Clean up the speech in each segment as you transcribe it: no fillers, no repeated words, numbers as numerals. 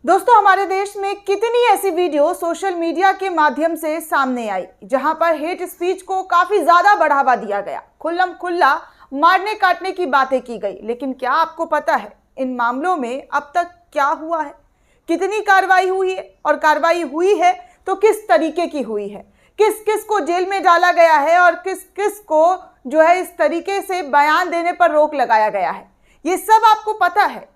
दोस्तों, हमारे देश में कितनी ऐसी वीडियो सोशल मीडिया के माध्यम से सामने आई जहां पर हेट स्पीच को काफी ज्यादा बढ़ावा दिया गया, खुल्लम खुल्ला मारने काटने की बातें की गई। लेकिन क्या आपको पता है इन मामलों में अब तक क्या हुआ है, कितनी कार्रवाई हुई है, और कार्रवाई हुई है तो किस तरीके की हुई है, किस किस को जेल में डाला गया है और किस किस को जो है इस तरीके से बयान देने पर रोक लगाया गया है। ये सब आपको पता है?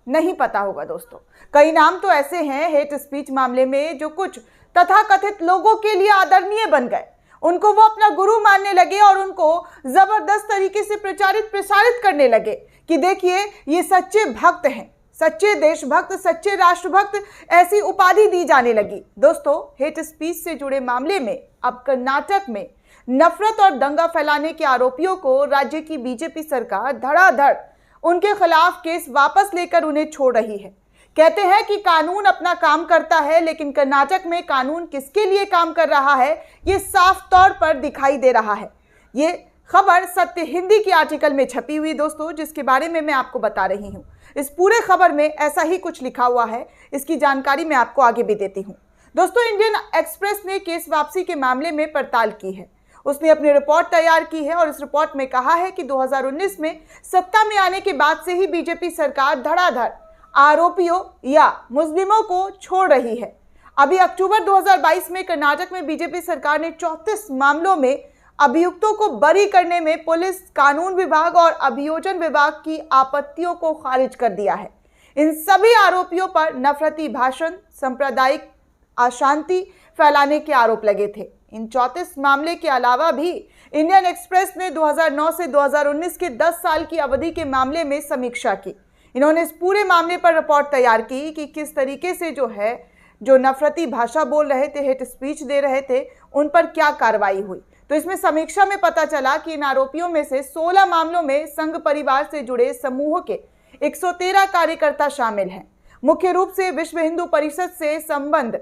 नहीं पता होगा दोस्तों। कई नाम तो ऐसे हैं हेट स्पीच मामले में जो कुछ तथाकथित लोगों के लिए आदरणीय बन गए, उनको वो अपना गुरु मानने लगे और उनको जबरदस्त तरीके से प्रसारित करने लगे कि देखिए ये सच्चे भक्त हैं, सच्चे देशभक्त, सच्चे राष्ट्रभक्त, ऐसी उपाधि दी जाने लगी। दोस्तों, हेट स्पीच से जुड़े मामले में अब कर्नाटक में नफरत और दंगा फैलाने के आरोपियों को राज्य की बीजेपी सरकार धड़ाधड़ उनके खिलाफ केस वापस लेकर उन्हें छोड़ रही है। कहते हैं कि कानून अपना काम करता है, लेकिन कर्नाटक में कानून किसके लिए काम कर रहा है ये साफ तौर पर दिखाई दे रहा है। ये खबर सत्य हिंदी की आर्टिकल में छपी हुई दोस्तों, जिसके बारे में मैं आपको बता रही हूँ। इस पूरे खबर में ऐसा ही कुछ लिखा हुआ है, इसकी जानकारी मैं आपको आगे भी देती हूँ। दोस्तों, इंडियन एक्सप्रेस ने केस वापसी के मामले में पड़ताल की है। उसने अपनी रिपोर्ट तैयार की है और इस रिपोर्ट में कहा है कि 2019 में सत्ता में आने के बाद से ही बीजेपी सरकार धड़ाधड़ आरोपियों या मुस्लिमों को छोड़ रही है। अभी अक्टूबर 2022 में कर्नाटक में बीजेपी सरकार ने 34 मामलों में अभियुक्तों को बरी करने में पुलिस, कानून विभाग और अभियोजन विभाग की आपत्तियों को खारिज कर दिया है। इन सभी आरोपियों पर नफरती भाषण, सांप्रदायिक अशांति फैलाने के आरोप लगे थे। इन 34 मामले के अलावा भी इंडियन एक्सप्रेस ने 2009 से 2019 के 10 साल की अवधि के मामले में समीक्षा की। इन्होंने इस पूरे मामले पर रिपोर्ट तैयार की कि किस तरीके से जो नफरती भाषा बोल रहे थे, हेट स्पीच दे रहे थे, उन पर क्या कार्रवाई हुई। तो इसमें समीक्षा में पता चला कि इन आरोपियों में से 16 मामलों में संघ परिवार से जुड़े समूह के 113 कार्यकर्ता शामिल हैं। मुख्य रूप से विश्व हिंदू परिषद से संबंध,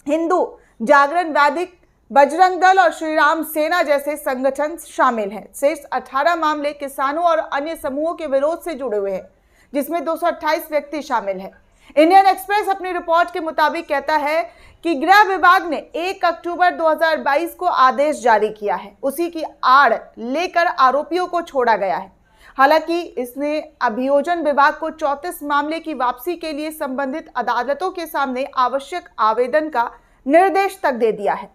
हिंदू जागरण वैदिक, बजरंग दल और श्री राम सेना जैसे संगठन शामिल हैं। शेष 18 मामले किसानों और अन्य समूहों के विरोध से जुड़े हुए हैं, जिसमें 228 व्यक्ति शामिल हैं। इंडियन एक्सप्रेस अपनी रिपोर्ट के मुताबिक कहता है कि गृह विभाग ने 1 अक्टूबर 2022 को आदेश जारी किया है। उसी की आड़ लेकर आरोपियों को छोड़ा गया है। हालांकि इसने अभियोजन विभाग को 34 मामले की वापसी के लिए संबंधित अदालतों के सामने आवश्यक आवेदन का निर्देश तक दे दिया है।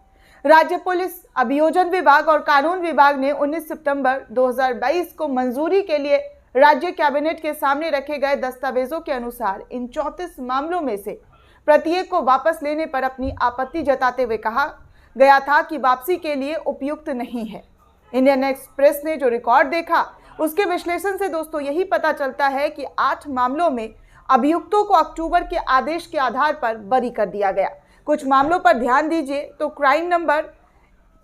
राज्य पुलिस, अभियोजन विभाग और कानून विभाग ने 19 सितंबर 2022 को मंजूरी के लिए राज्य कैबिनेट के सामने रखे गए दस्तावेजों के अनुसार इन 34 मामलों में से प्रत्येक को वापस लेने पर अपनी आपत्ति जताते हुए कहा गया था कि वापसी के लिए उपयुक्त नहीं है। इंडियन एक्सप्रेस ने जो रिकॉर्ड देखा उसके विश्लेषण से दोस्तों यही पता चलता है कि 8 मामलों में अभियुक्तों को अक्टूबर के आदेश के आधार पर बरी कर दिया गया। कुछ मामलों पर ध्यान दीजिए तो क्राइम नंबर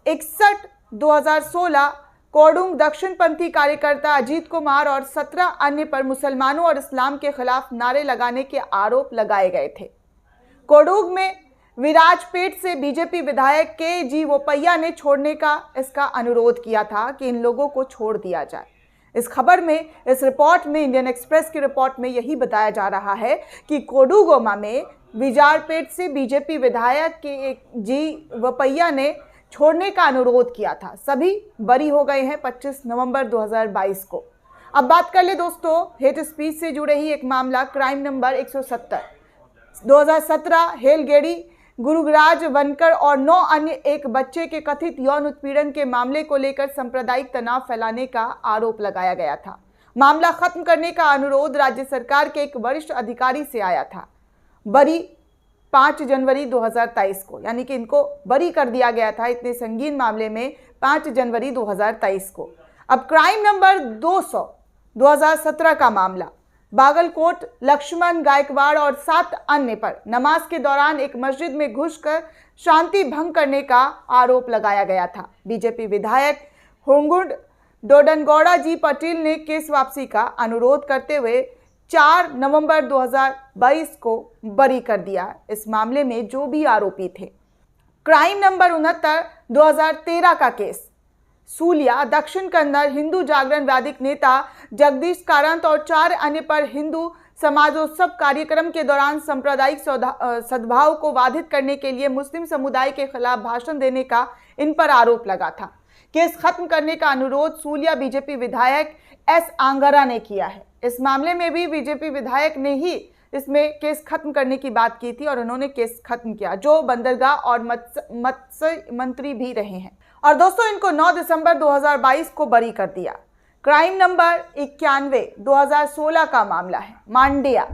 61/2016 कोडुंग दक्षिणपंथी कार्यकर्ता अजीत कुमार और 17 अन्य पर मुसलमानों और इस्लाम के खिलाफ नारे लगाने के आरोप लगाए गए थे। कोडुंग में विराजपेट से बीजेपी विधायक के.जी. बोपैया ने छोड़ने का इसका अनुरोध किया था कि इन लोगों को छोड़ दिया जाए। इस खबर में, इस रिपोर्ट में, इंडियन एक्सप्रेस की रिपोर्ट में यही बताया जा रहा है कि कोडुगोमा में विराजपेट से बीजेपी विधायक के.जी. बोपैया ने छोड़ने का अनुरोध किया था। सभी बरी हो गए हैं 25 नवंबर 2022 को। अब बात कर ले दोस्तों हेट स्पीच से जुड़े ही एक मामला, क्राइम नंबर 170 2017 हेलगेड़ी गुरुराज वनकर और 9 अन्य एक बच्चे के कथित यौन उत्पीड़न के मामले को लेकर सांप्रदायिक तनाव फैलाने का आरोप लगाया गया था। मामला खत्म करने का अनुरोध राज्य सरकार के एक वरिष्ठ अधिकारी से आया था। बरी 5 जनवरी 2023 को, यानी कि इनको बरी कर दिया गया था इतने संगीन मामले में 5 जनवरी 2023 को। अब क्राइम नंबर 200 2017 का मामला, बागलकोट लक्ष्मण गायकवाड़ और 7 अन्य पर नमाज के दौरान एक मस्जिद में घुसकर शांति भंग करने का आरोप लगाया गया था। बीजेपी विधायक होंगुंड डोडनगौड़ा जी पटेल ने केस वापसी का अनुरोध करते हुए 4 नवंबर 2022 को बरी कर दिया। इस मामले में जो भी आरोपी थे। क्राइम नंबर 69 2013 का केस, सूलिया दक्षिण कन्नड़ हिंदू जागरण वैदिक नेता जगदीश कारंत और 4 अन्य पर हिंदू समाजोत्सव कार्यक्रम के दौरान सांप्रदायिक सद्भाव को बाधित करने के लिए मुस्लिम समुदाय के खिलाफ भाषण देने का इन पर आरोप लगा था। केस खत्म करने का अनुरोध सूलिया बीजेपी विधायक एस आंगरा ने किया है। इस मामले में भी बीजेपी विधायक ने ही इसमें केस खत्म करने की बात की थी और उन्होंने केस खत्म किया, जो बंदरगाह और मत्स्य मंत्री भी रहे हैं। और दोस्तों, इनको 9 दिसंबर 2022 को बरी कर दिया। क्राइम नंबर 91 2016 का मामला है। मांड्या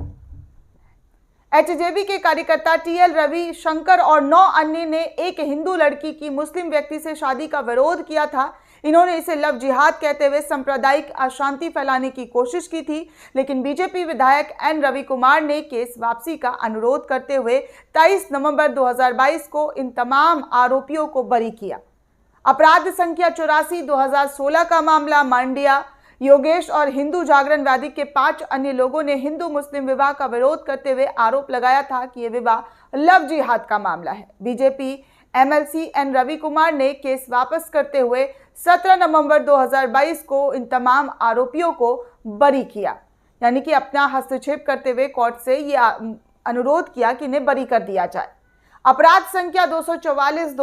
एचजेबी के कार्यकर्ता टीएल रवि शंकर और 9 अन्य ने एक हिंदू लड़की की मुस्लिम व्यक्ति से शादी का विरोध किया था। इन्होंने इसे लव जिहाद कहते हुए सांप्रदायिक अशांति फैलाने की कोशिश की थी, लेकिन बीजेपी विधायक एन रवि कुमार ने केस वापसी का अनुरोध करते हुए 23 नवंबर 2022 को इन तमाम आरोपियों को बरी किया। अपराध संख्या 84 2016 का मामला। मांड्या योगेश और हिंदू जागरणवादी के 5 अन्य लोगों ने हिंदू मुस्लिम विवाह का विरोध करते हुए आरोप लगाया था कि यह विवाह लव जिहाद का मामला है। BJP MLC N Ravi Kumar ने केस वापस करते हुए 17 नवंबर 2022 को इन तमाम आरोपियों को बरी किया, यानी कि अपना हस्तक्षेप करते हुए कोर्ट से यह अनुरोध किया कि इन्हें बरी कर दिया जाए। अपराध संख्या 244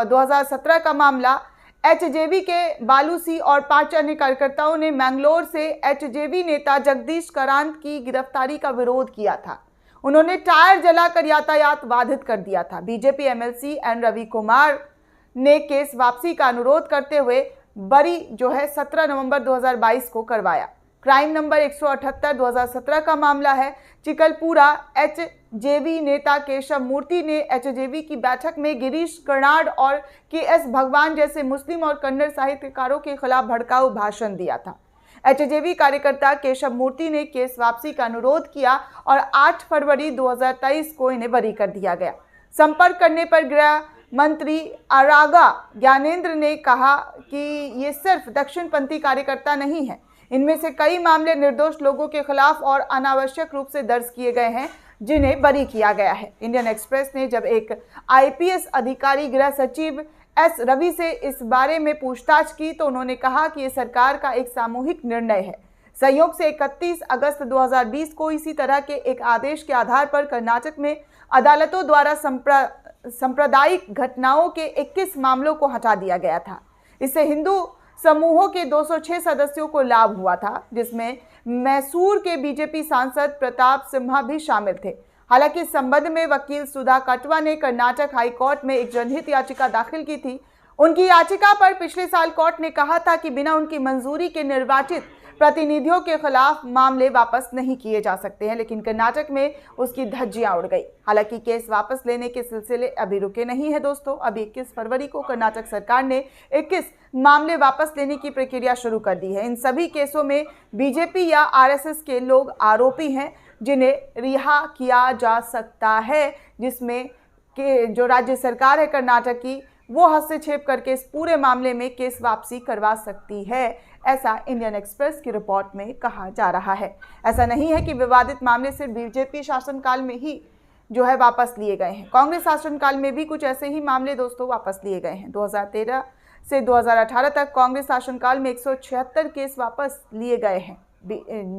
2017 का मामला। एचजेबी के बालू सी और 5 अन्य कार्यकर्ताओं ने मैंगलोर से एचजेबी नेता जगदीश करांत की गिरफ्तारी का विरोध किया था। उन्होंने टायर जलाकर यातायात बाधित कर दिया था। BJP MLC N Ravi Kumar ने केस वापसी का अनुरोध करते हुए बरी 17 नवंबर 2022 को करवाया। क्राइम नंबर 178 2017 का मामला है। चिकलपुरा एचजेबी नेता केशव मूर्ति ने एचजेबी की बैठक में गिरीश कर्नाड और केएस भगवान जैसे मुस्लिम और कन्नड़ साहित्यकारों के खिलाफ भड़काऊ भाषण दिया था। एचजेबी कार्यकर्ता केशव मूर्ति ने केस वापसी का अनुरोध किया और 8 फरवरी 2023 को इन्हें बरी कर दिया गया। संपर्क करने पर गृह मंत्री आरागा ज्ञानेंद्र ने कहा कि ये सिर्फ दक्षिणपंथी कार्यकर्ता नहीं है, इनमें से कई मामले निर्दोष लोगों के खिलाफ और अनावश्यक रूप से दर्ज किए गए हैं, जिन्हें बरी किया गया है। इंडियन एक्सप्रेस ने जब एक आईपीएस अधिकारी गृह सचिव एस रवि से इस बारे में पूछताछ की तो उन्होंने कहा कि यह सरकार का एक सामूहिक निर्णय है। संयोग से 31 अगस्त 2020 को इसी तरह के एक आदेश के आधार पर कर्नाटक में अदालतों द्वारा सांप्रदायिक घटनाओं के 21 मामलों को हटा दिया गया था। इससे हिंदू समूहों के 206 सदस्यों को लाभ हुआ था, जिसमें मैसूर के बीजेपी सांसद प्रताप सिम्हा भी शामिल थे। हालांकि इस संबंध में वकील सुधा कटवा ने कर्नाटक हाई कोर्ट में एक जनहित याचिका दाखिल की थी। उनकी याचिका पर पिछले साल कोर्ट ने कहा था कि बिना उनकी मंजूरी के निर्वाचित प्रतिनिधियों के खिलाफ मामले वापस नहीं किए जा सकते हैं, लेकिन कर्नाटक में उसकी धज्जियां उड़ गई। हालांकि केस वापस लेने के सिलसिले अभी रुके नहीं है दोस्तों। अभी 21 फरवरी को कर्नाटक सरकार ने 21 मामले वापस लेने की प्रक्रिया शुरू कर दी है। इन सभी केसों में बीजेपी या आरएसएस के लोग आरोपी हैं, जिन्हें रिहा किया जा सकता है, जिसमें कि जो राज्य सरकार है कर्नाटक की, वो हस्तक्षेप करके इस पूरे मामले में केस वापसी करवा सकती है, ऐसा इंडियन एक्सप्रेस की रिपोर्ट में कहा जा रहा है। ऐसा नहीं है कि विवादित मामले सिर्फ बीजेपी शासनकाल में ही वापस लिए गए हैं। कांग्रेस शासनकाल में भी कुछ ऐसे ही मामले दोस्तों वापस लिए गए हैं। 2013 से 2018 तक कांग्रेस शासनकाल में 176 केस वापस लिए गए हैं।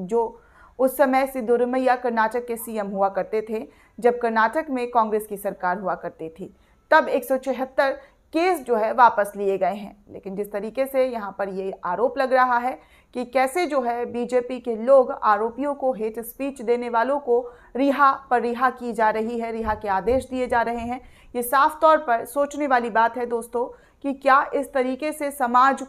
जो उस समय सिद्धरामैया कर्नाटक के सीएम हुआ करते थे, जब कर्नाटक में कांग्रेस की सरकार हुआ करती थी, तब 176 केस वापस लिए गए हैं। लेकिन जिस तरीके से यहाँ पर ये आरोप लग रहा है कि कैसे बीजेपी के लोग आरोपियों को, हेट स्पीच देने वालों को रिहा की जा रही है, रिहा के आदेश दिए जा रहे हैं, ये साफ तौर पर सोचने वाली बात है दोस्तों कि क्या इस तरीके से समाज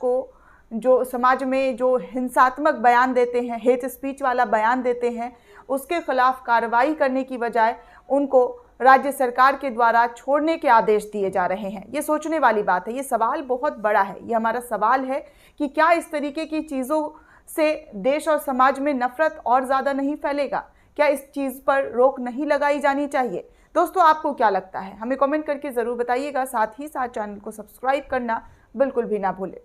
में जो हिंसात्मक बयान देते हैं, हेट स्पीच वाला बयान देते हैं, उसके खिलाफ कार्रवाई करने की बजाय उनको राज्य सरकार के द्वारा छोड़ने के आदेश दिए जा रहे हैं। ये सोचने वाली बात है। ये सवाल बहुत बड़ा है। ये हमारा सवाल है कि क्या इस तरीके की चीज़ों से देश और समाज में नफरत और ज़्यादा नहीं फैलेगा? क्या इस चीज़ पर रोक नहीं लगाई जानी चाहिए? दोस्तों, आपको क्या लगता है? हमें कमेंट करके ज़रूर बताइएगा। साथ ही साथ चैनल को सब्सक्राइब करना बिल्कुल भी ना भूलें।